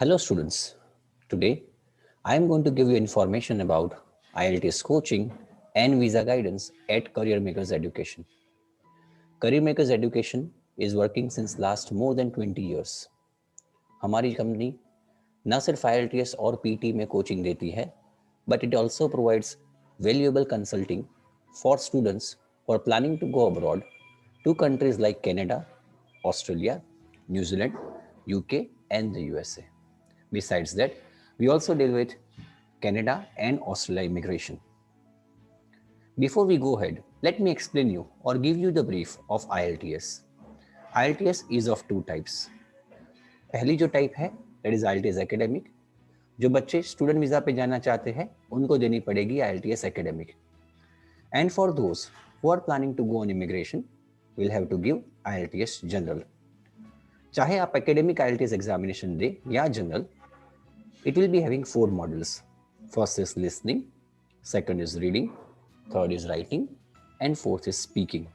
Hello students. Today I am going to give you information about IELTS coaching and visa guidance at Career Makers Education. Career Makers Education is working since last more than 20 years. हमारी company न सिर्फ IELTS और PT में coaching देती है, but it also provides valuable consulting for students who are planning to go abroad to countries like Canada, Australia, New Zealand, UK and the USA. Besides that, we also deal with Canada and Australia immigration. Before we go ahead, let me explain you or give you the brief of IELTS. IELTS is of two types. पहली जो type है that is IELTS academic. जो बच्चे student visa पे जाना चाहते हैं उनको देनी पड़ेगी IELTS academic. And for those who are planning to go on immigration, will have to give IELTS general. चाहे आप academic IELTS examination दे या general, it will be having 4 modules. First is listening, second is reading, third is writing, and fourth is speaking.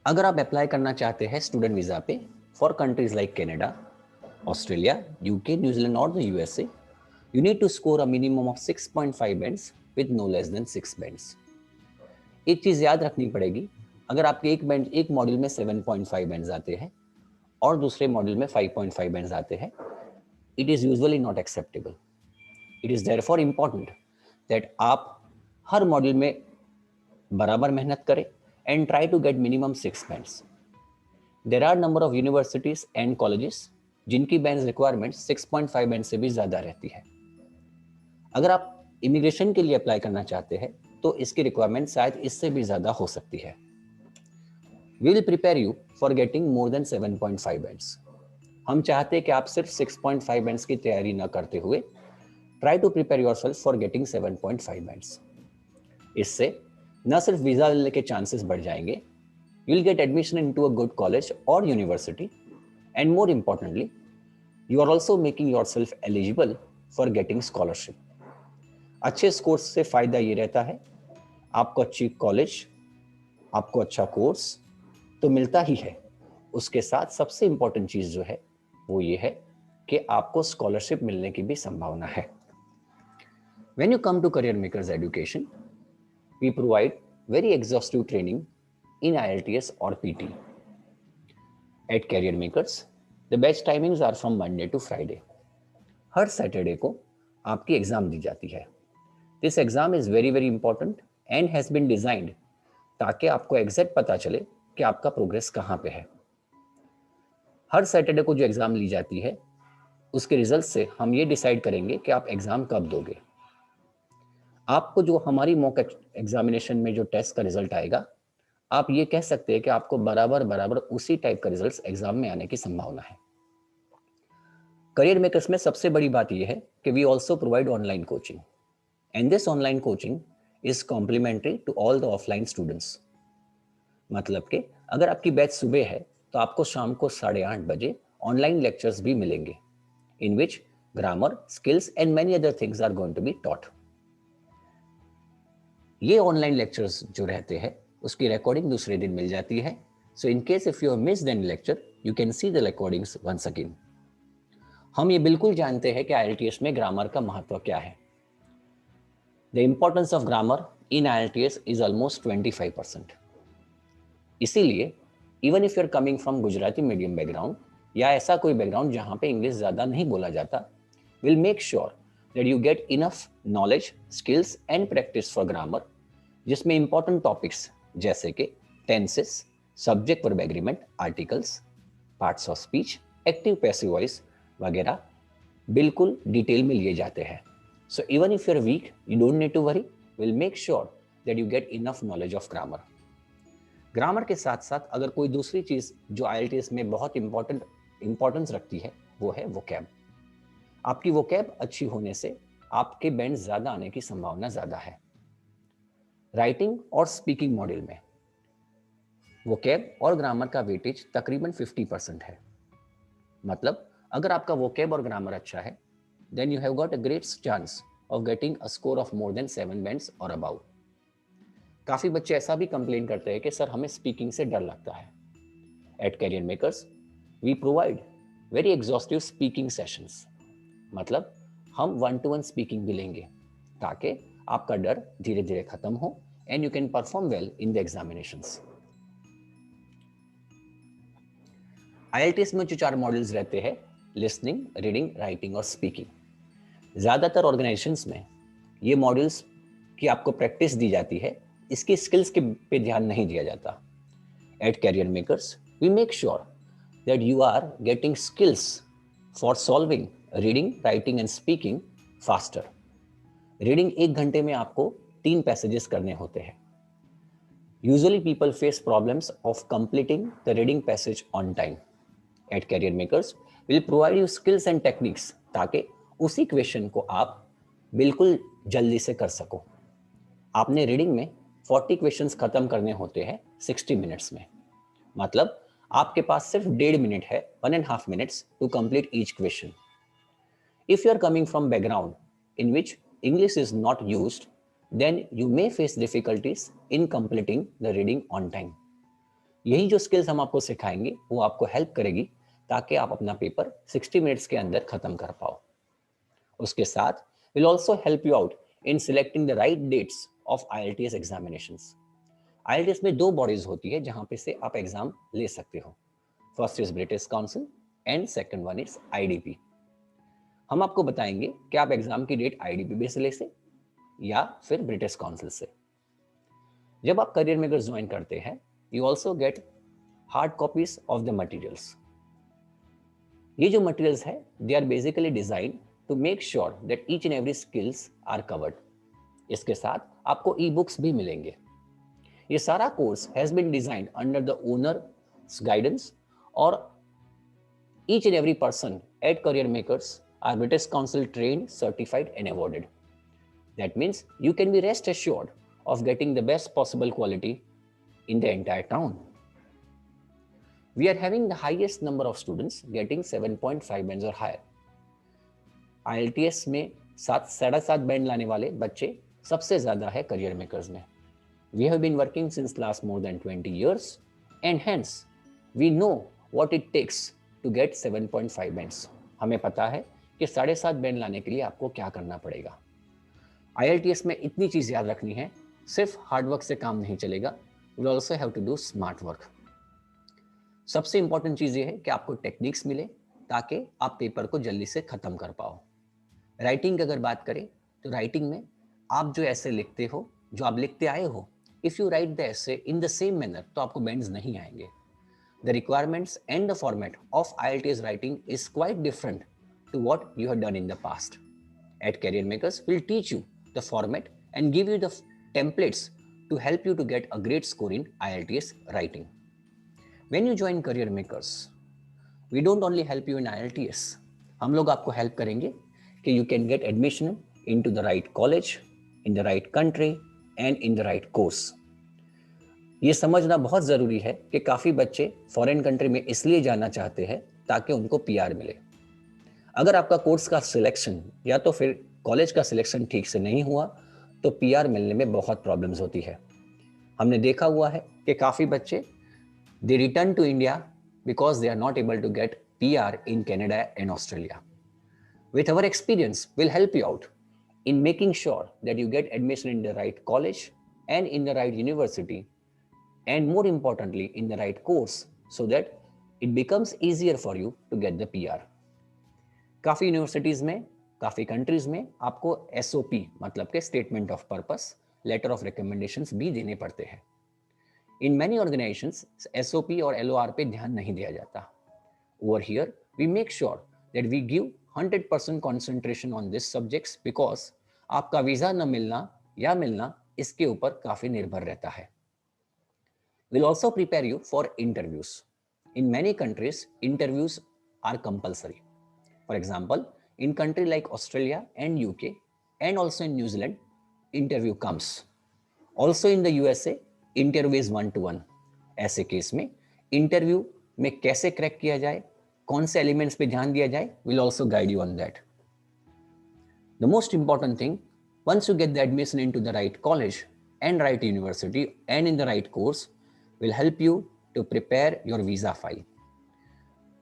अगर आप apply करना चाहते हैं student visa पे for countries like Canada, Australia, UK, New Zealand और the USA, you need to score a minimum of 6.5 bands with no less than 6 bands. एक चीज याद रखनी पड़ेगी, अगर आपके एक मॉड्यूल में 7.5 बैंड्स आते हैं और दूसरे मॉड्यूल में 5.5 बैंड्स आते हैं, it is usually not acceptable. It is therefore important that आप हर मॉड्यूल में बराबर मेहनत करें and try to get minimum 6 bands. There are number of universities and colleges जिनकी बैंड्स रिक्वायरमेंट 6.5 बैंड से भी ज्यादा रहती है. अगर आप इमिग्रेशन के लिए अप्लाई करना चाहते हैं तो इसकी रिक्वायरमेंट शायद इससे भी ज्यादा हो सकती है. We will prepare you for getting more than 7.5 bands. हम चाहते हैं कि आप सिर्फ 6.5 बैंड्स की तैयारी न करते हुए try to prepare yourself for getting 7.5 bands. इससे न सिर्फ वीजा लेने के चांसेस बढ़ जाएंगे, you will get admission into a good college or university, and more importantly, you are also making yourself eligible for getting scholarship. अच्छे scores से फायदा ये रहता है, आपको अच्छी कॉलेज, आपको अच्छा कोर्स तो मिलता ही है, उसके साथ सबसे इंपॉर्टेंट चीज जो है वो ये है कि आपको स्कॉलरशिप मिलने की भी संभावना है. When you come to Career Makers Education, we provide very exhaustive training in IELTS or PT. At Career Makers, the batch timings are from Monday to Friday. Her Saturday को आपकी एग्जाम दी जाती है. This exam is very very important and has been designed ताकि आपको exact पता चले कि आपका प्रोग्रेस कहाँ पे है. हर सैटरडे को जो एग्जाम ली जाती है उसके रिजल्ट से हम ये डिसाइड करेंगे कि आप एग्जाम कब दोगे. आपको जो हमारी मॉक एग्जामिनेशन में जो टेस्ट का रिजल्ट आएगा, आप ये कह सकते हैं कि आपको बराबर उसी टाइप का रिजल्ट एग्जाम में आने की संभावना है. करियर मेकर्स में सबसे बड़ी बात यह है कि we also provide online coaching, and this online coaching is complimentary to all the offline students. मतलब कि अगर आपकी बैच सुबह है तो आपको शाम को 8:30 बजे ऑनलाइन लेक्चर्स भी मिलेंगे, in which grammar, skills and many other things are going to be taught. ये ऑनलाइन लेक्चर्स जो रहते हैं उसकी रिकॉर्डिंग दूसरे दिन मिल जाती है. So in case if you have missed any lecture, you can see the recordings once again. हम ये बिल्कुल जानते हैं कि IELTS में ग्रामर का महत्व क्या है. The importance of grammar in IELTS is almost 25%. इसीलिए even if you are coming from Gujarati medium background या ऐसा कोई बैकग्राउंड जहां पे इंग्लिश ज्यादा नहीं बोला जाता, will make sure that you get enough knowledge, skills and practice for grammar, जिसमें इंपॉर्टेंट टॉपिक्स जैसे कि tenses, subject verb agreement, articles, parts of speech, active passive voice वगैरह बिल्कुल डिटेल में लिए जाते हैं. So even if you are weak, you don't need to worry, will make sure that you get enough knowledge of grammar. Grammar के साथ साथ अगर कोई दूसरी चीज जो IELTS में बहुत इंपॉर्टेंस रखती है वो है वोकैब. आपकी वोकैब अच्छी होने से आपके बैंड ज्यादा आने की संभावना ज्यादा है. राइटिंग और स्पीकिंग मॉड्यूल में वोकैब और ग्रामर का वेटेज तकरीबन 50% है. मतलब अगर आपका वोकैब और ग्रामर अच्छा है, then you have got a great chance of getting a score of more than 7 bands और अबाउ. काफी बच्चे ऐसा भी कंप्लेन करते हैं कि सर हमें स्पीकिंग से डर लगता है. At Career Makers we provide very exhaustive speaking sessions, मतलब हम 1-to-1 स्पीकिंग भी लेंगे ताकि आपका डर धीरे धीरे खत्म हो and you can perform well in the examinations. IELTS में जो 4 मॉड्यूल्स रहते हैं, लिसनिंग, रीडिंग, राइटिंग और स्पीकिंग, ज़्यादातर ऑर्गेनाइजेशंस में ये मॉड्यूल्स की आपको प्रैक्टिस दी जाती है, इसकी स्किल्स के पे ध्यान नहीं दिया जाता। At Career Makers we make sure that you are getting skills for solving reading, writing and speaking faster. Reading 1 घंटे में आपको 3 पैसेजेस करने होते हैं। Usually people face problems of completing the reading passage on time. At Career Makers will provide you skills and techniques ताकि उसी question को आप बिल्कुल जल्दी से कर सको। आपने रीडिंग में 40 क्वेश्चंस खत्म करने होते हैं 60 मिनट्स में, मतलब आपके पास सिर्फ 1.5 मिनट है, 1.5 minutes to complete each question. If you are coming from background in which English is not used, then you may face difficulties in completing the reading on time. यही जो स्किल्स हम आपको सिखाएंगे वो आपको हेल्प करेगी ताकि आप अपना पेपर 60 मिनट्स के अंदर खत्म कर पाओ। उसके साथ will also help you out in selecting the right dates of IELTS examinations. IELTS में 2 बॉडीज होती है जहां पे से आप एग्जाम ले सकते हो। First is British council and second one is IDP। हम आपको बताएंगे कि आप एग्जाम की डेट IDP बेस ले से या फिर ब्रिटिश काउंसिल से। जब आप करियर मेकर्स ज्वाइन करते हैं, you also get hard copies of the materials. ये जो मटेरियल्स है, they are basically design to make sure that each and every skills are covered. इसके साथ आपको ई बुक्स भी मिलेंगे। ये सारा course has been designed under the owners guidance और each and every person at career makers are British council trained, certified and awarded. That means you can be rest assured of getting the best possible quality in the entire town. We are having the highest number of students getting 7.5 bands or higher. IELTS में 7.5 band लाने वाले बच्चे सबसे ज्यादा है career makers में। We have been working since last more than 20 years and hence we know what it takes to get 7.5 bands. हमें पता है कि 7.5 बैंड लाने के लिए आपको क्या करना पड़ेगा। IELTS में इतनी चीज याद रखनी है, सिर्फ हार्डवर्क से काम नहीं चलेगा, we also have to do smart work. सबसे इंपॉर्टेंट चीज ये है कि आपको टेक्निक्स मिले ताकि आप पेपर को जल्दी से खत्म कर पाओ। राइटिंग की अगर बात करें तो राइटिंग में आप जो ऐसे लिखते हो, जो आप लिखते आए हो, इफ यू राइट द ऐसे इन द सेम मैनर तो आपको बैंड्स नहीं आएंगे। The requirements and the format of IELTS writing is quite different to what you have done in the past. At Career Makers will teach you the format and give you the templates to help you to get a great score in IELTS writing. When you join Career Makers, we don't only help you in IELTS, हम लोग आपको help करेंगे कि you can get admission into the right college, in the right country and in the right course. ये समझना बहुत ज़रूरी है कि काफ़ी बच्चे फॉरेन कंट्री में इसलिए जाना चाहते हैं ताकि उनको PR मिले। अगर आपका कोर्स का सिलेक्शन या तो फिर कॉलेज का सिलेक्शन ठीक से नहीं हुआ तो PR मिलने में बहुत प्रॉब्लम्स होती है। हमने देखा हुआ है कि काफ़ी बच्चे they return to India because they are not able to get PR in Canada and Australia. With our experience, we'll help you out in making sure that you get admission in the right college and in the right university, and more importantly, in the right course, so that it becomes easier for you to get the PR. काफ़ी universities में, काफ़ी countries में आपको SOP मतलब के statement of purpose, letter of recommendations भी देने पड़ते हैं। इन मैनी ऑर्गेनाइजेशंस SOP और LOR पे ध्यान नहीं दिया जाता। Over here we make sure that we give 100% concentration on this subjects because आपका वीज़ा न मिलना या मिलना इसके ऊपर काफ़ी निर्भर रहता है। We'll also prepare you for interviews. In many countries, interviews are compulsory. For example, in countries like Australia and UK and also in New Zealand, interview comes. Also in the USA, interview is 1-to-1. ऐसे case में interview में कैसे crack किया जाए, कौन से elements पे ध्यान दिया जाए, we'll also guide you on that. The most important thing, once you get the admission into the right college and right university and in the right course, will help you to prepare your visa file.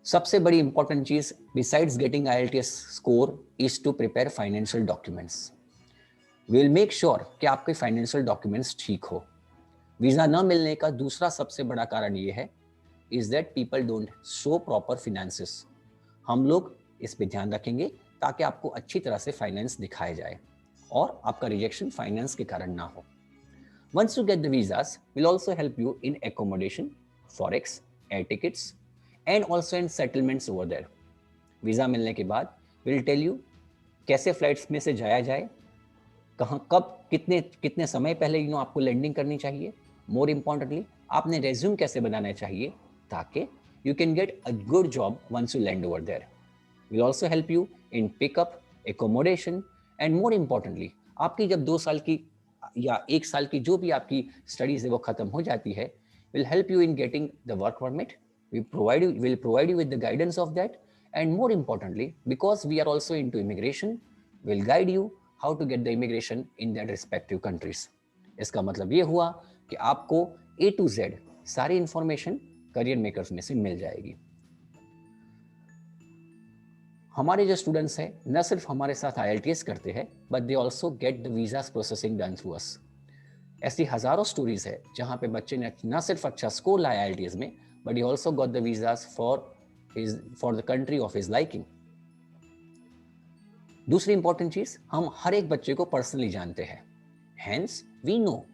सबसे बड़ी important चीज besides getting IELTS score is to prepare financial documents. Will make sure कि आपके financial documents ठीक हो। Visa न मिलने का दूसरा सबसे बड़ा कारण ये है is that people don't show proper finances. हम लोग इस पे ध्यान रखेंगे ताकि आपको अच्छी तरह से फाइनेंस दिखाया जाए और आपका रिजेक्शन फाइनेंस के कारण ना हो। Once you get the visas, we'll also help you in accommodation, forex, air tickets, and also in settlements over there. Visa मिलने के बाद we'll tell you कैसे फ्लाइट्स में से जाया जाए, कहाँ कब कितने कितने समय पहले आपको लैंडिंग करनी चाहिए। मोर इम्पॉर्टेंटली आपने रेज्यूम कैसे बनाना चाहिए ताकि you can get a good job once you land over there. Will also help you in pickup, accommodation and more importantly आपकी जब 2 साल की या 1 साल की जो भी आपकी स्टडीज है वो खत्म हो जाती है, will help you in getting the work permit. Will provide you with the guidance of that, and more importantly because we are also into immigration, will guide you how to get the immigration in that respective countries. इसका मतलब ये हुआ कि आपको A to Z सारी information career makers में से मिल जाएगी। हमारे जो स्टूडेंट्स हैं न सिर्फ हमारे साथ IELTS करते हैं but they also get the visas processing done through us. ऐसी हजारों स्टोरीज है जहां पे बच्चे ने न सिर्फ अच्छा स्कोर लाया IELTS में but he also got the visas for the country of his liking. दूसरी इंपॉर्टेंट चीज, हम हर एक बच्चे को पर्सनली जानते हैं, हेंस वी नो,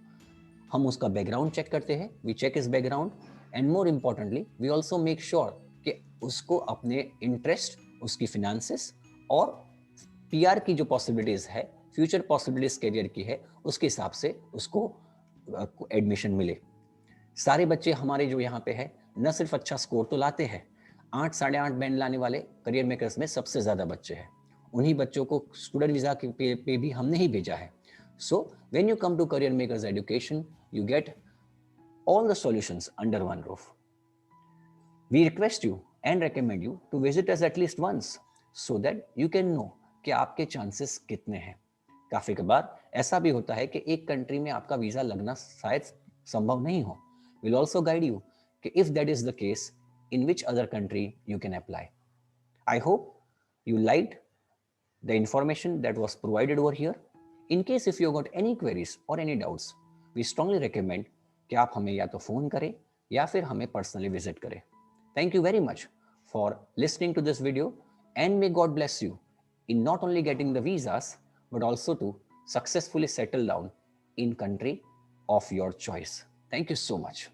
हम उसका बैकग्राउंड चेक करते हैं, we check his background, and more importantly we also make sure कि उसको अपने इंटरेस्ट, उसकी फिनेंसेस और PR की जो पॉसिबिलिटीज है, फ्यूचर पॉसिबिलिटीज करियर की है, उसके हिसाब से उसको एडमिशन मिले। सारे बच्चे हमारे जो यहाँ पे है न सिर्फ अच्छा स्कोर तो लाते हैं, 8 साढ़े 8 बैंड लाने वाले करियर मेकर्स में सबसे ज्यादा बच्चे हैं। उन्हीं बच्चों को स्टूडेंट वीजा के पे भी हमने ही भेजा है। So when you come to Career Makers Education, you get all the solutions under one roof. We request you and recommend you to visit us at least once so that you can know कि आपके chances कितने हैं। काफी बार ऐसा भी होता है कि एक कंट्री में आपका वीजा लगना शायद संभव नहीं हो। We'll also guide you कि if that is the case, in which other country you can apply. I hope you liked the information that was provided over here. In case if you got any queries or any doubts, we strongly recommend कि आप हमें या तो phone करें या फिर हमें personally visit करें। Thank you very much for listening to this video, and may God bless you in not only getting the visas but also to successfully settle down in country of your choice. Thank you so much.